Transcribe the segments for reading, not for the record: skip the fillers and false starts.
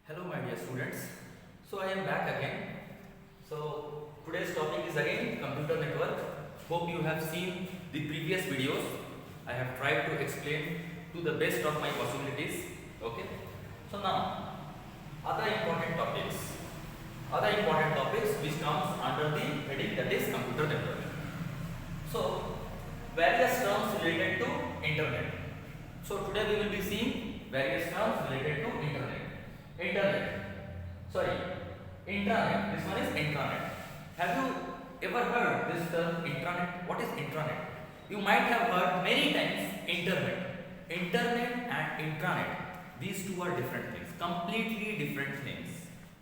Hello my dear students. So I am back again. So today's topic is again computer network. Hope you have seen the previous videos. I have tried to explain to the best of my possibilities. Okay. So now other important topics. Other important topics which comes under the heading that is computer network. So various terms related to internet. So today we will be seeing various terms related to internet. Sorry, intranet. This one is intranet. Have you ever heard this term intranet? What is intranet? You might have heard many times internet. Internet and intranet. These two are different things. Completely different things.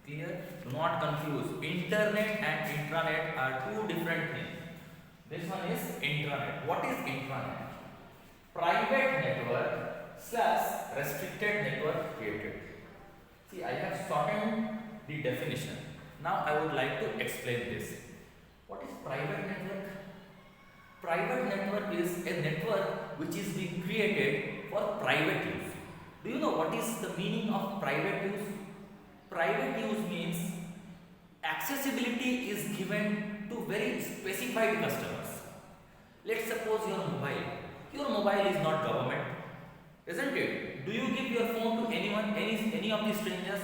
Clear? Do not confuse. Internet and intranet are two different things. This one is intranet. What is intranet? Private network / restricted network created. See, I have shortened the definition. Now I would like to explain this. What is private network? Private network is a network which is being created for private use. Do you know what is the meaning of private use? Private use means accessibility is given to very specified customers. Let's suppose your mobile. Your mobile is not government, isn't it? Do you give your phone to anyone, any of the strangers?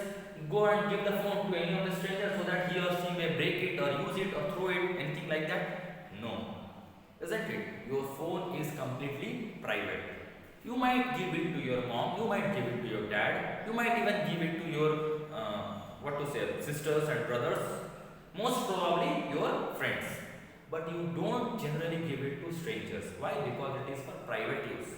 Go and give the phone to any of the strangers so that he or she may break it or use it or throw it, anything like that? No, isn't it? Your phone is completely private. You might give it to your mom, you might give it to your dad, you might even give it to your sisters and brothers, most probably your friends. But you don't generally give it to strangers. Why? Because it is for private use,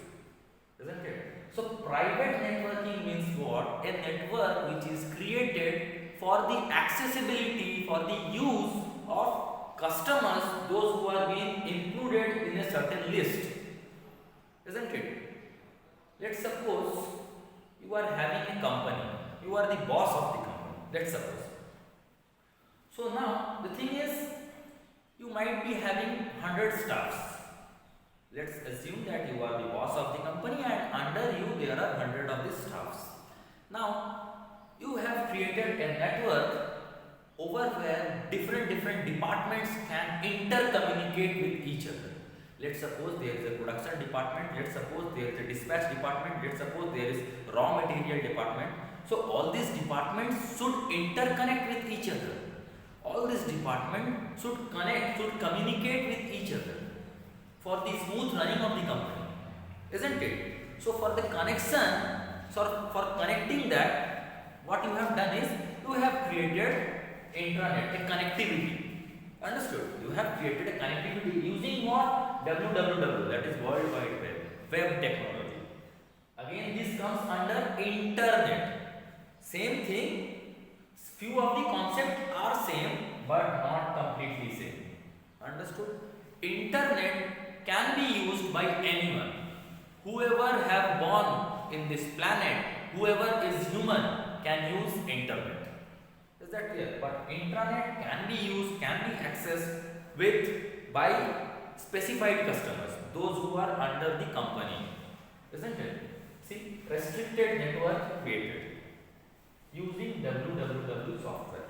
isn't it? So private networking means what? A network which is created for the accessibility, for the use of customers, those who are being included in a certain list, isn't it? Let's suppose you are having a company, you are the boss of the company, let's suppose. So now the thing is, you might be having 100 staffs. Let's assume that you are the boss of the company and under you there are 100 of the staffs. Now you have created a network over where different departments can intercommunicate with each other. Let's suppose there is a production department, let's suppose there is a dispatch department, let's suppose there is raw material department. So all these departments should interconnect with each other. All these departments should communicate with each other for the smooth running of the company, isn't it? So for the connection, for connecting that, what you have done is you have created intranet, a connectivity. Understood? You have created a connectivity using what? WWW, that is World Wide Web, web technology. Again, this comes under internet. Same thing. Few of the concepts are same but not completely same. Understood? Internet can be used by anyone. Whoever have born in this planet, whoever is human can use internet. Is that clear? But intranet can be used, can be accessed by specified customers, those who are under the company. Isn't it? See, restricted network created using WWW software.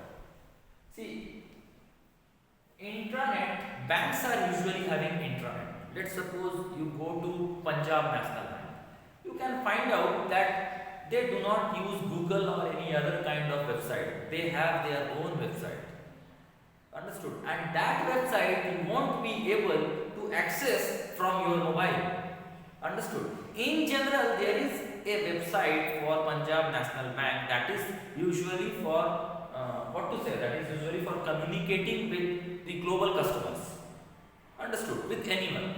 See, intranet, banks are usually having intranet. Let's suppose you go to Punjab National Bank. You can find out that they do not use Google or any other kind of website. They have their own website. Understood? And that website you won't be able to access from your mobile. Understood? In general, there is a website for Punjab National Bank that is usually for that is usually for communicating with the global customers. Understood? With anyone.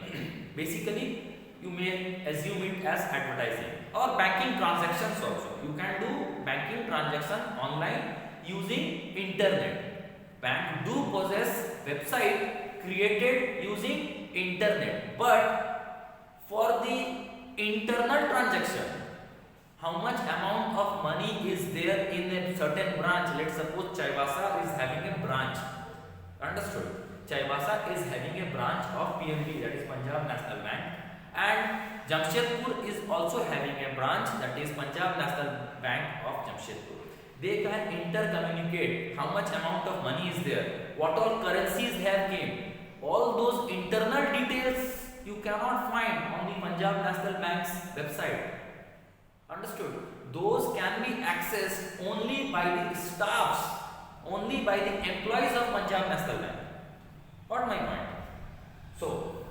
Basically, you may assume it as advertising or banking transactions also. You can do banking transaction online using internet. Bank do possess website created using internet, but for the internal transaction, how much amount of money is there in a certain branch? Let's suppose Chaibasa is having a branch. Understood? Chaibasa is having a branch of PNB, that is Punjab National Bank, and Jamshedpur is also having a branch, that is Punjab National Bank of Jamshedpur. They can intercommunicate how much amount of money is there, what all currencies have came. All those internal details you cannot find on the Punjab National Bank's website. Understood? Those can be accessed only by the staffs, only by the employees of Punjab National Bank. Got my point? So,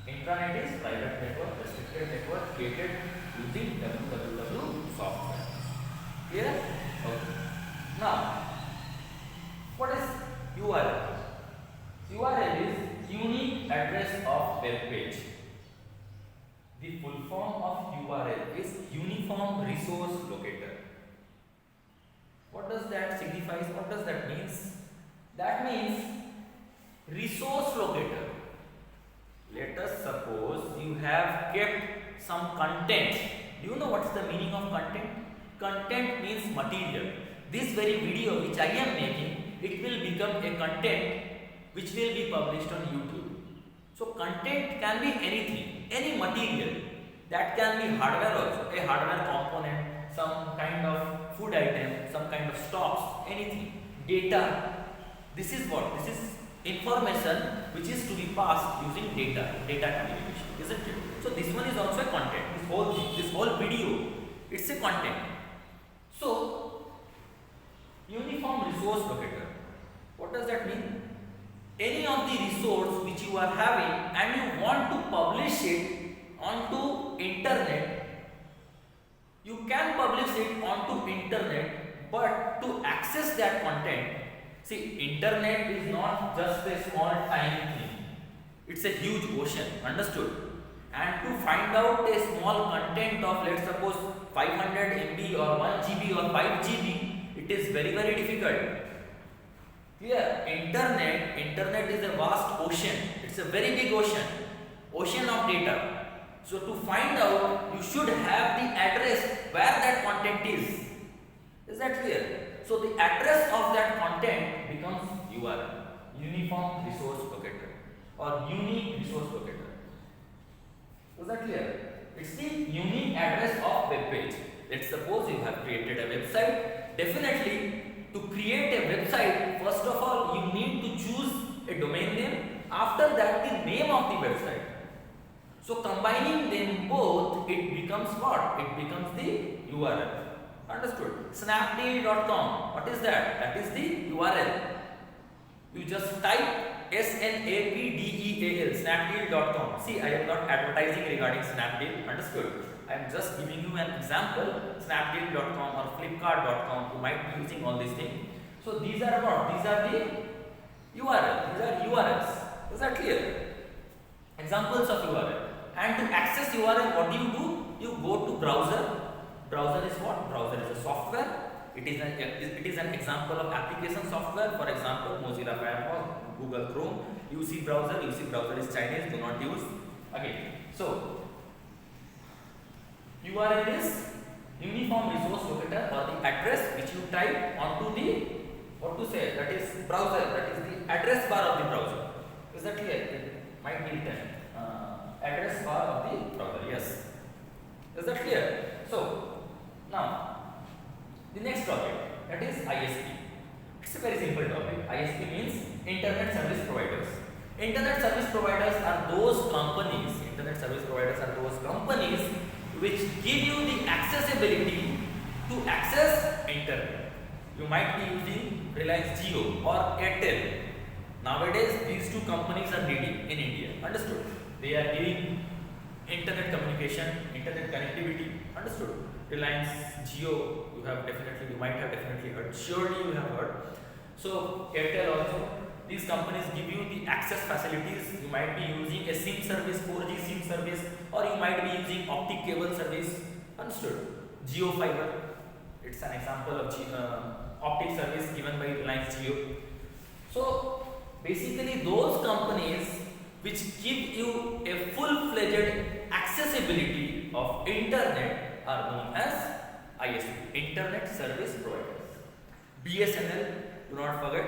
intranet is private network, restricted network created using www software. Clear? Okay. Now, what is URL? URL is unique address of web page. The full form of URL is Uniform Resource Locator. What does that signify? What does that mean? That means resource locator. Let us suppose you have kept some content. Do you know what is the meaning of content? Content means material. This very video which I am making, it will become a content which will be published on YouTube. So content can be anything, any material. That can be hardware also, a hardware component, some kind of food item, some kind of stocks, anything. Data. This is what? This is information which is to be passed using data communication, isn't it? So this one is also a content. This whole thing, this whole video, it's a content. So, uniform resource locator. What does that mean? Any of the resource which you are having and you want to publish it onto internet, you can publish it onto internet, but to access that content, see, internet is not just a small tiny thing. It's a huge ocean, understood? And to find out a small content of, let's suppose, 500 MB or 1 GB or 5 GB, it is very, very difficult. Clear? Internet is a vast ocean. It's a very big ocean of data. So to find out, you should have the address where that content is. Is that clear? So the address of that content becomes URL, Uniform Resource Locator or Unique Resource Locator. Is that clear? It's the unique address of web page. Let's suppose you have created a website. Definitely, to create a website, first of all, you need to choose a domain name. After that, the name of the website. So combining them both, it becomes what? It becomes the URL. Understood? Snapdeal.com. What is that? That is the URL. You just type SNAPDEAL, Snapdeal.com. See, I am not advertising regarding Snapdeal. Understood? I am just giving you an example. Snapdeal.com or Flipkart.com. You might be using all these things. So these are what? These are the URL. These are URLs. Is that clear? Examples of URL. And to access URL, what do? You go to browser. Browser is what? Browser is a software. It is an example of application software. For example, Mozilla Firefox, Google Chrome. UC browser. UC browser is Chinese. Do not use. Okay. So URL is Uniform Resource Locator or the address which you type onto the that is browser. That is the address bar of the browser. Is that clear? It might be written address bar of the browser. Yes. Is that clear? So now the next topic, that is ISP. It's a very simple topic. ISP means Internet Service Providers. Internet Service Providers are those companies. Internet Service Providers are those companies which give you the accessibility to access internet. You might be using Reliance Jio or Airtel. Nowadays, these two companies are leading in India. Understood? They are giving internet communication, internet connectivity. Understood? Reliance Jio, you might have definitely heard. Surely you have heard. So Airtel also. These companies give you the access facilities. You might be using a SIM service, 4G SIM service, or you might be using optic cable service. Understood? Jio Fiber. It's an example of optic service given by Reliance Jio. So basically, those companies which give you a full-fledged accessibility of internet are known as ISP, Internet Service Providers. BSNL, do not forget,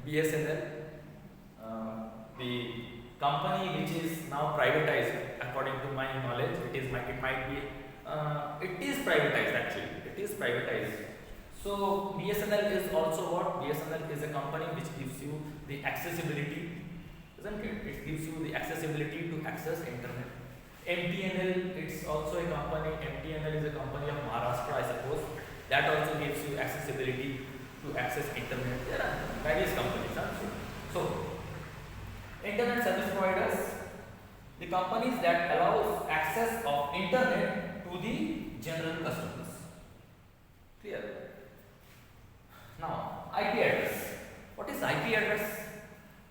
BSNL, the company which is now privatized, according to my knowledge, it is privatized actually. It is privatized. So BSNL is also what? BSNL is a company which gives you the accessibility, isn't it? It gives you the accessibility to access internet. MTNL, it's also a company. MTNL is a company of Maharashtra, I suppose. That also gives you accessibility to access internet. There are various companies. Huh? So internet service providers, the companies that allows access of internet to the general customers. Clear? Now, IP address. What is IP address?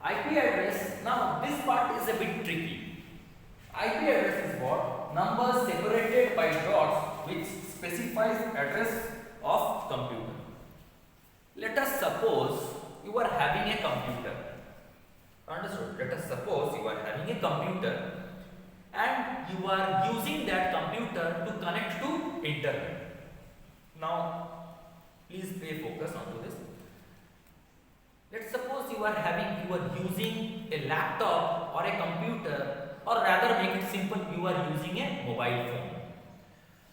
IP address, now this part is a bit tricky. IP address is what? Numbers separated by dots which specifies address of computer. Let us suppose you are having a computer. Understood? Let us suppose you are having a computer and you are using that computer to connect to internet. Now, please pay focus onto this. Let's suppose you are using a laptop or a computer, or rather make it simple, you are using a mobile phone.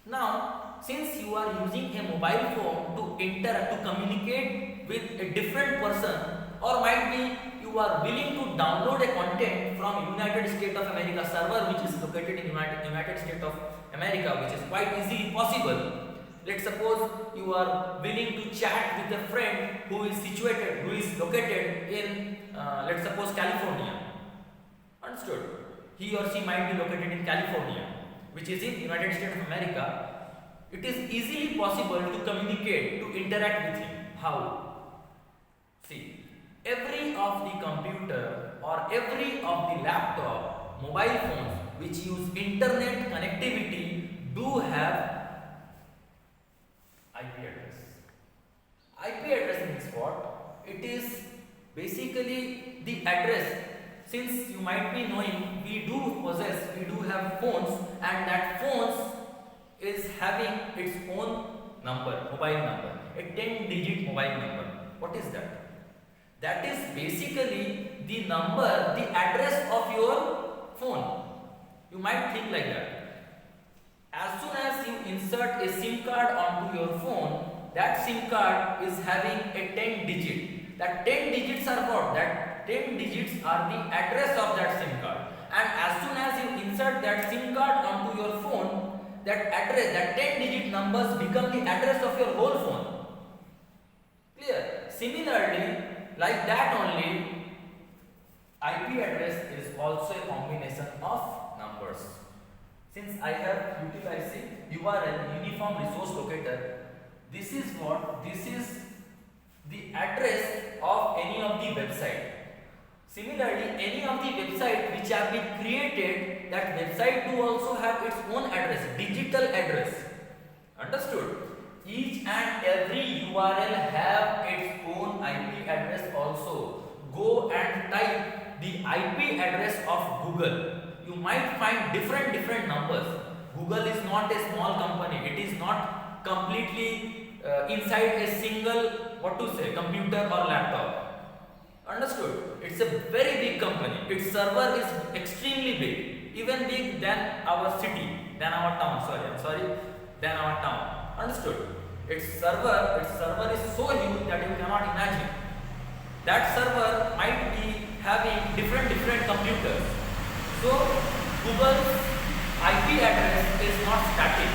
Now, since you are using a mobile phone to communicate with a different person, or might be you are willing to download a content from United States of America server which is located in United States of America, which is quite easily possible. Let's suppose you are willing to chat with a friend who is located in, let's suppose California. Understood? He or she might be located in California, which is in United States of America. It is easily possible to communicate, to interact with him. How? See, every of the computer or every of the laptop, mobile phones which use internet connectivity do have IP address. IP address means what? It is basically the address. Since you might be knowing, we do have phones, and that phones is having its own number, mobile number, a 10-digit mobile number. What is that? That is basically the number, the address of your phone. You might think like that. As soon as you insert a SIM card onto your phone, that SIM card is having a 10-digit. That 10 digits are what? That 10 digits are the address of that SIM card. And as soon as you insert that SIM card onto your phone, that address, that 10-digit numbers become the address of your whole phone. Clear? Similarly, like that only, IP address is also a combination of numbers. Since I have utilizing URL, Uniform Resource Locator, this is what? This is the address of any of the website. Similarly, any of the website which have been created, that website do also have its own address, digital address. Understood? Each and every URL have its own IP address also. Go and type the IP address of Google. You might find different numbers. Google is not a small company. It is not completely inside a single, computer or laptop. Understood? It's a very big company. Its server is extremely big, even big than our city, than our town. Than our town. Understood? Its server is so huge that you cannot imagine. That server might be having different computers. So Google's IP address is not static.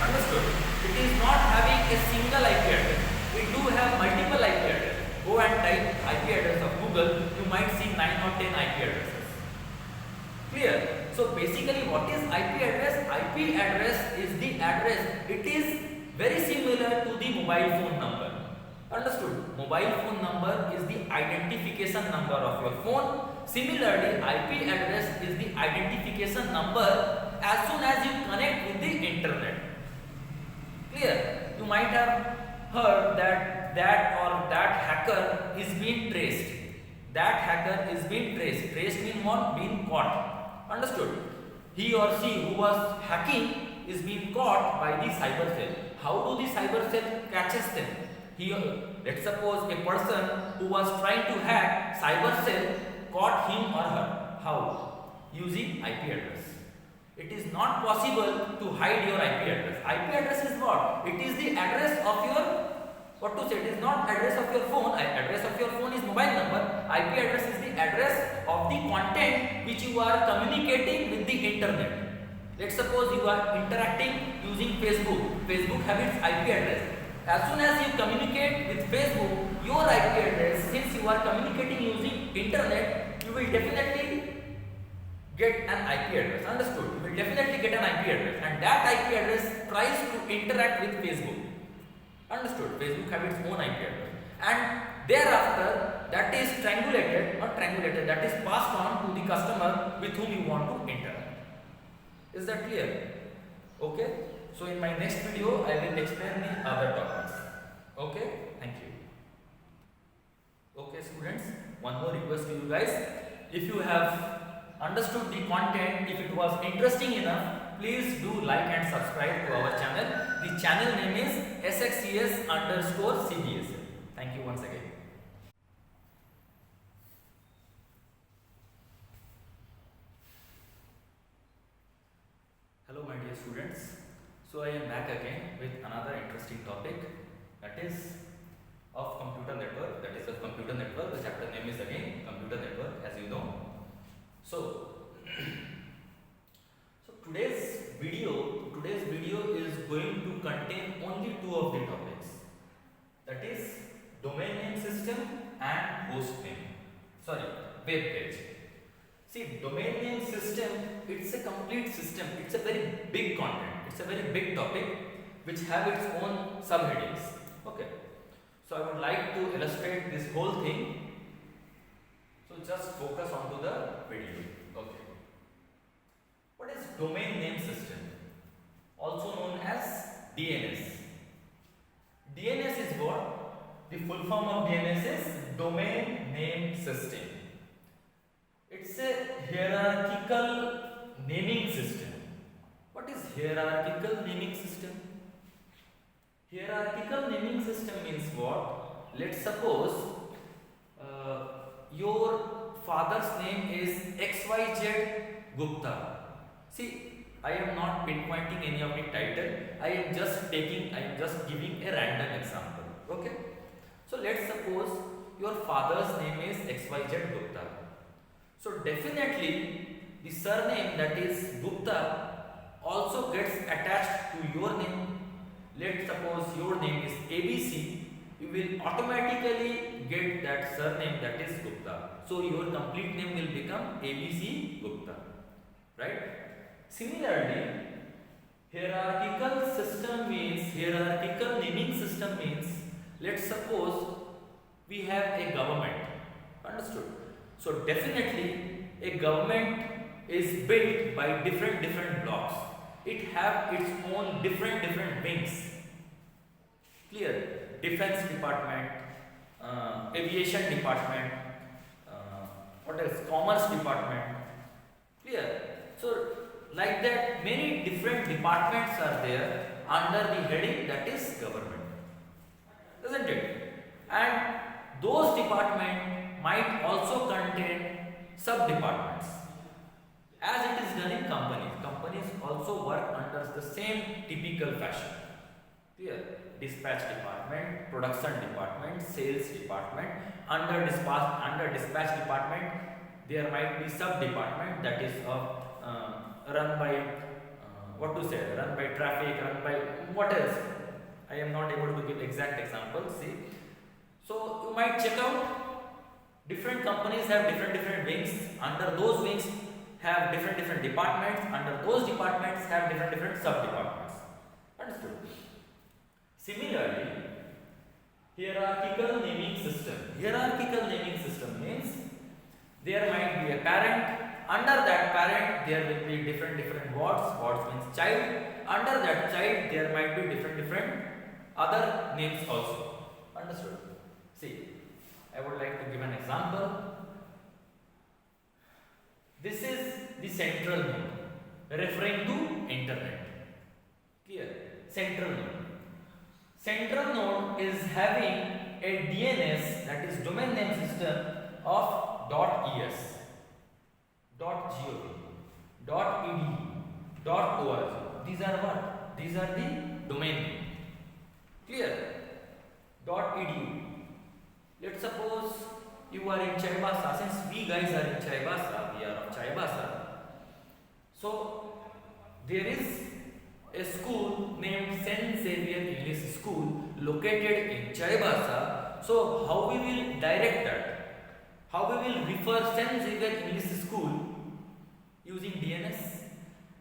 Understood? It is not having a single IP address. We do have multiple IP addresses. Go and type IP address of Google, you might see 9 or 10 IP addresses. Clear? So basically what is IP address? IP address is the address. It is very similar to the mobile phone number. Understood? Mobile phone number is the identification number of your phone. Similarly, IP address is the identification number as soon as you connect with the internet. Clear? You might have heard that hacker is being traced. That hacker is being traced. Traced means what? Being caught. Understood? He or she who was hacking is being caught by the cyber cell. How do the cyber cell catches them? Let's suppose a person who was trying to hack, cyber cell caught him or her. How? Using IP address. It is not possible to hide your IP address. IP address is what? It is the address of your What to say? It is not address of your phone. Address of your phone is mobile number. IP address is the address of the content which you are communicating with the internet. Let's suppose you are interacting using Facebook. Facebook have its IP address. As soon as you communicate with Facebook, your IP address, since you are communicating using internet, you will definitely get an IP address. Understood? You will definitely get an IP address, and that IP address tries to interact with Facebook. Understood? Facebook have its own IP address, and thereafter that is that is passed on to the customer with whom you want to interact. Is that clear? Okay. So in my next video, I will explain the other topics. Okay. Thank you. Okay, students. One more request to you guys. If you have understood the content, if it was interesting enough, please do like and subscribe to our channel. The channel name is SXCS_CBSL. Thank you once again. Hello my dear students. So I am back again with another interesting topic, that is of computer network. The chapter name is again computer network, as you know. So today's video is going to contain only two of the topics, that is domain name system and host name. Web page. See, domain name system, it's a complete system. It's a very big content. It's a very big topic which have its own subheadings. Okay. So I would like to illustrate this whole thing. So just focus onto the video. Okay. What is domain name system? Also known as DNS. DNS is what? The full form of DNS is domain name system. It's a hierarchical naming system. What is hierarchical naming system? Hierarchical naming system means what? Let's suppose your father's name is XYZ Gupta. See, I am not pinpointing any of the title. I am just giving a random example. Okay? So let's suppose your father's name is XYZ Gupta. So definitely the surname, that is Gupta, also gets attached to your name. Let's suppose your name is ABC, you will automatically get that surname, that is Gupta. So your complete name will become ABC Gupta. Right? Similarly, hierarchical naming system means, let's suppose we have a government. Understood? So definitely a government is built by different blocks. It have its own different wings. Clear? Defense department, aviation department, what else? Commerce department. Clear? So like that, many different departments are there under the heading, that is government. Isn't it? And those departments might also contain sub-departments, as it is done in companies. Companies also work under the same typical fashion. Clear? Dispatch department, production department, sales department. Under dispatch department, there might be sub-department, that is run by traffic, run by what else? I am not able to give exact examples. See, so you might check out, different companies have different wings. Under those wings have different departments. Under those departments have different sub-departments. Understood? Similarly, hierarchical naming system. Hierarchical naming system means there might be a parent. Under that parent, there will be different wards. Wards means child. Under that child, there might be different other names also. Understood? See, I would like to give an example. This is the central node, referring to internet. Clear? Central node. Central node is having a DNS, that is domain name system, of .es, .gov, .edu, .org. These are what? These are the domain name. Clear? .edu. Let's suppose you are in Chaibasa. Since we guys are in Chaibasa, we are of Chaibasa. So there is a school named Saint Xavier English School located in Chaibasa. So how we will direct that? How we will refer Saint Xavier English School using DNS?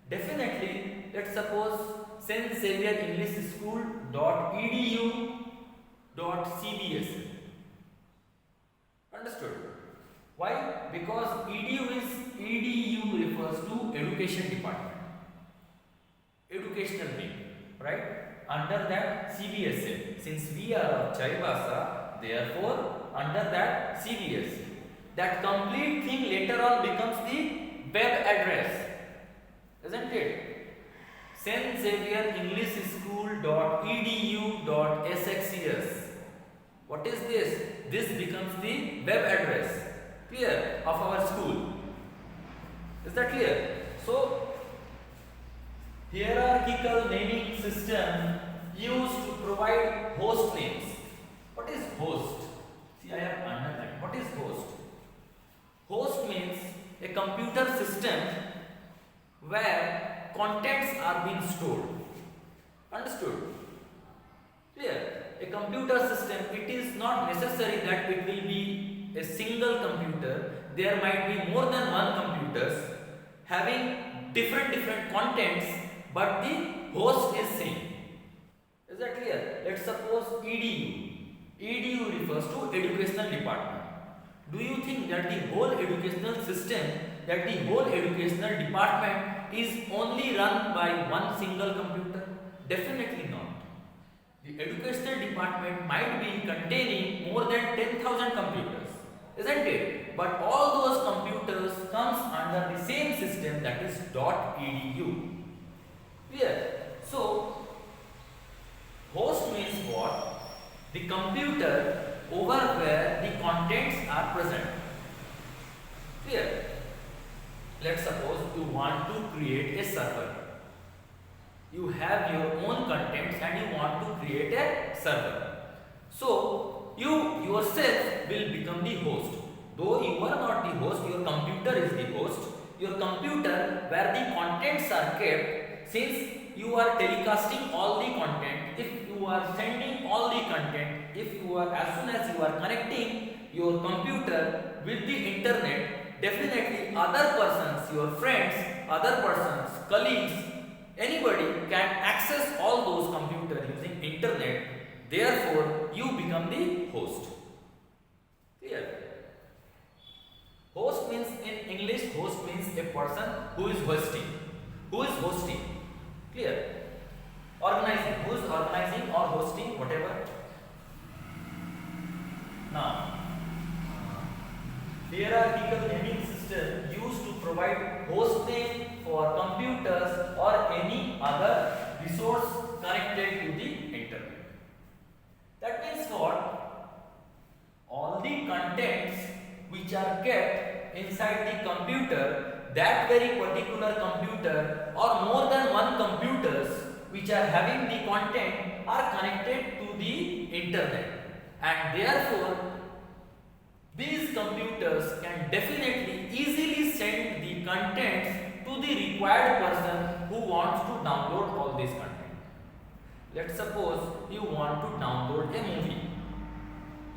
Definitely, let's suppose Saint Xavier English School .edu.cbs. Understood? Why? Because edu refers to education department, educational wing, right? Under that CBSA. Since we are of Chaibasa, therefore under that CBSA. That complete thing later on becomes the web address, isn't it? Saint Xavier English School .edu.sxcs. What is this? This becomes the web address, clear, of our school. Is that clear? So hierarchical naming system used to provide host names. What is host? See, I have underlined. What is host? Host means a computer system where contents are being stored. Understood? Clear? A computer system, it is not necessary that it will be a single computer. There might be more than one computers having different contents, but the host is same. Is that clear? Let's suppose EDU. EDU refers to educational department. Do you think that the whole educational system, that the whole educational department is only run by one single computer? Definitely not. The educational department might be containing more than 10,000 computers, isn't it? But all those computers comes under the same system, that is .edu. Clear? So, host means what? The computer over where the contents are present. Clear? Let's suppose you want to create a server. You have your own contents and you want to create a server. So you yourself will become the host. Though you are not the host, your computer is the host. Your computer where the contents are kept, since you are telecasting all the content, if you are sending all the content, if you are, as soon as you are connecting your computer with the internet, definitely other persons, your friends, other persons, colleagues, anybody can access all those computers using internet. Therefore, you become the host. Clear? Host means, in English, host means a person who is hosting. Who is hosting? Clear? Organizing. Who is organizing or hosting, whatever. Now, hierarchical naming system used to provide host name for computers or any other resource connected to the internet. That means what? All the contents which are kept inside the computer, that very particular computer or more than one computers which are having the content are connected to the internet, and therefore these computers can definitely easily send the contents to the required person who wants to download all this content. Let's suppose you want to download a movie.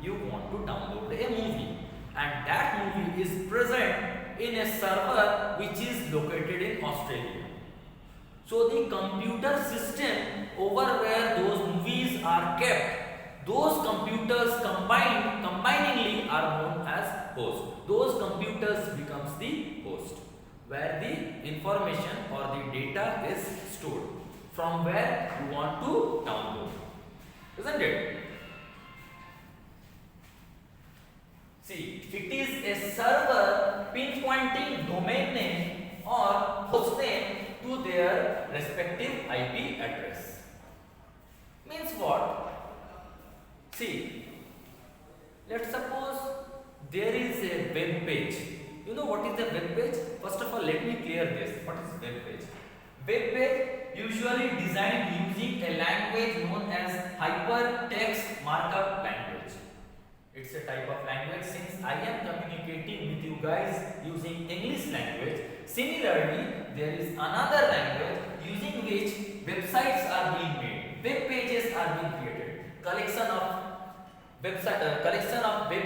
You want to download a movie, and that movie is present in a server which is located in Australia. So the computer system over where those movies are kept, those computers combiningly are known as host. Those computers becomes the host, where the information or the data is stored, from where you want to download. Isn't it? See, it is a server pinpointing domain name or host name to their respective IP address. Means what? See, let's suppose there is a web page. You know what is the web page? First of all, let me clear this. What is web page? Web page usually designed using a language language known as hypertext markup language. It's a type of language. Since I am communicating with you guys using English language, similarly there is another language using which websites are being made, web pages are being created, collection of web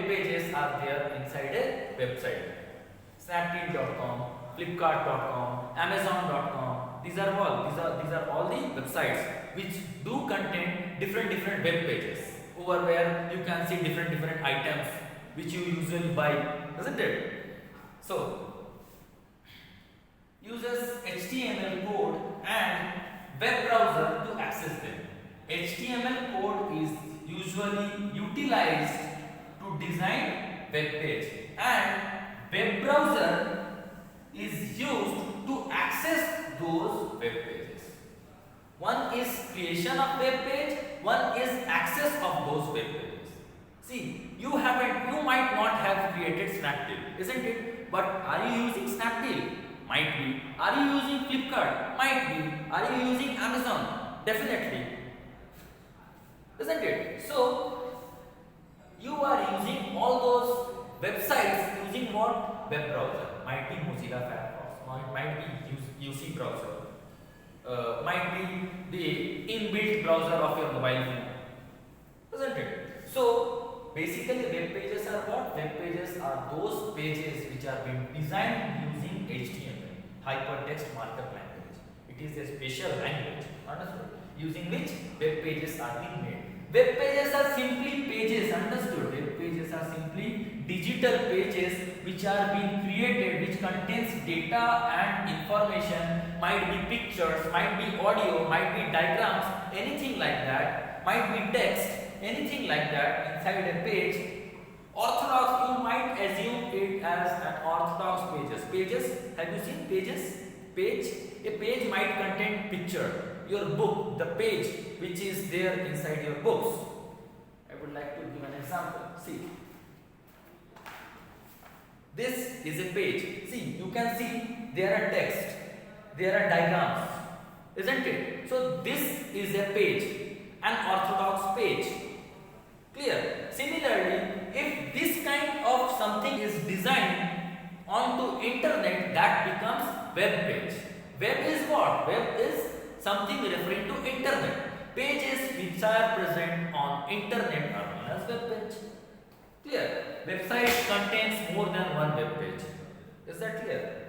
pages are there inside a website. Snapdeal.com, Flipkart.com, Amazon.com. These are all the websites which do contain different web pages. Over where you can see different items which you usually buy, isn't it? So uses HTML code and web browser to access them. HTML code is usually utilized to design web page, and web browser is used to access those web pages. One is creation of web page, one is access of those web pages. See, you might not have created Snapdeal, isn't it? But are you using Snapdeal? Might be. Are you using Flipkart? Might be. Are you using Amazon? Definitely. Isn't it? So, you are using all those websites using what? Web browser. Might be Mozilla Firefox, might be UC browser, might be the inbuilt browser of your mobile phone. Isn't it? So, basically web pages are what? Web pages are those pages which are being designed using HTML, hypertext markup language. It is a special language, understood, using which web pages are being made. Web pages are simply pages, understood. Web pages are simply digital pages which are being created, which contains data and information, might be pictures, might be audio, might be diagrams, anything like that, might be text, anything like that inside a page. Orthodox, you might assume it as an orthodox pages. Have you seen pages? A page might contain picture. Your book, the page which is there inside your books. I would like to give an example. See, this is a page. See, you can see there are text, there are diagrams, isn't it? So this is a page, an orthodox page. Clear? Similarly, if this kind of something is designed onto internet, that becomes web page. Web is what? Web is something referring to internet. Pages which are present on internet are known as web page. Clear? Website contains more than one web page. Is that clear?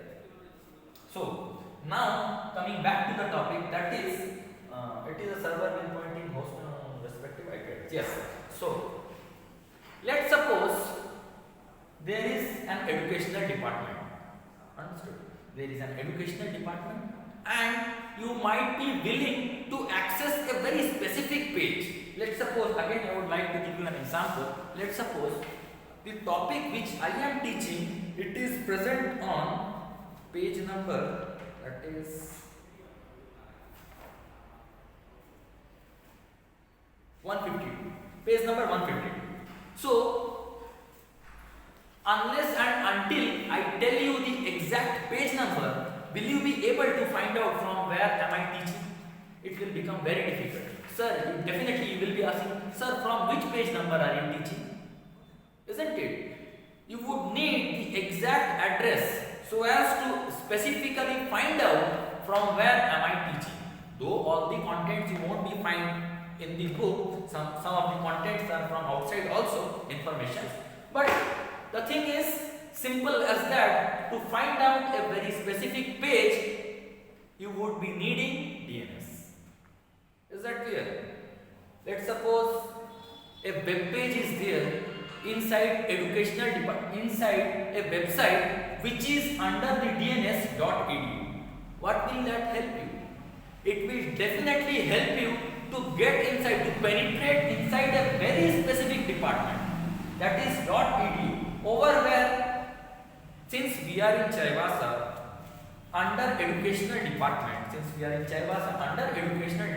So, now coming back to the topic, that is, it is a server will pointing host respective items. Yes. So, let's suppose there is an educational department. Understood? There is an educational department, and you might be willing to access a very specific page. Let's suppose, again I would like to give you an example. Let's suppose the topic which I am teaching, it is present on page number, that is 152. Page number 152. So, unless and until I tell you the exact page number, will you be able to find out from where am I teaching? It will become very difficult. Sir, definitely you will be asking, sir, from which page number are you teaching? Isn't it? You would need the exact address so as to specifically find out from where am I teaching. Though all the contents you won't be find in the book, some of the contents are from outside also, information. But the thing is simple as that. To find out a very specific page, you would be needing DNS. Is that clear? Let's suppose a web page is there inside inside a website which is under the DNS.edu. What will that help you? It will definitely help you to get inside, to penetrate inside a very specific department, that is .edu, over where, since we are in Chaivasa under educational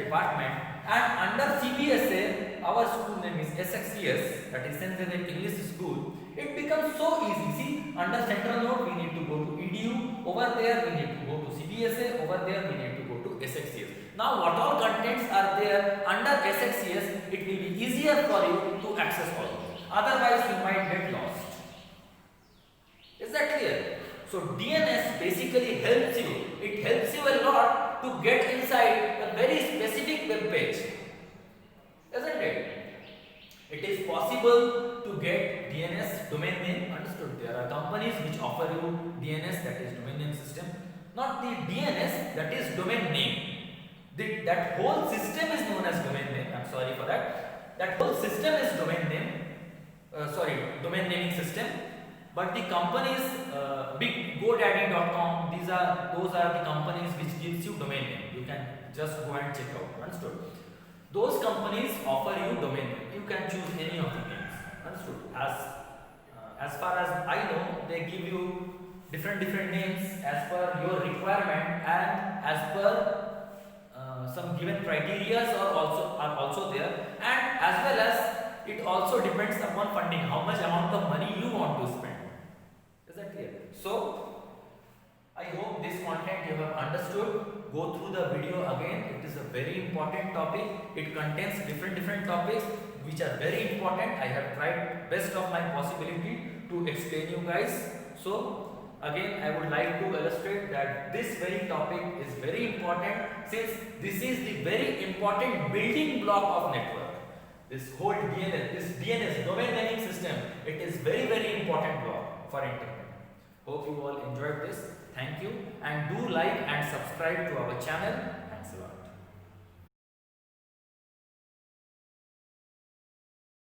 department, and under CBSA, our school name is SXCS, that is St. Xavier English School, it becomes so easy. See, under central node we need to go to edu, over there we need to go to CBSA, over there we need to go to SXCS. Now what all contents are there under SXCS, it will be easier for you to access all those. Otherwise you might get lost. Is that clear? So DNS basically helps you. It helps you a lot to get inside a very specific web page. Isn't it? It is possible to get DNS domain name. Understood? There are companies which offer you DNS, that is domain name system. Not the DNS, that is domain name. That whole system is known as domain name. I'm sorry for that. That whole system is domain name. Domain naming system. But the companies, big GoDaddy.com, those are the companies which gives you domain name. You can just go and check out. Understood? Those companies offer you domain name. You can choose any of the names. Understood? As far as I know, they give you different names as per your requirement and as per some given criteria are also there, and as well as it also depends upon funding, how much amount of money you want to spend. Is that clear? So I hope this content you have understood. Go through the video again. It is a very important topic. It contains different topics which are very important. I have tried best of my possibility to explain you guys. So again, I would like to illustrate that this very topic is very important, since this is the very important building block of network. This whole DNS domain naming system, it is very important block for internet. Hope you all enjoyed this. Thank you, and do like and subscribe to our channel.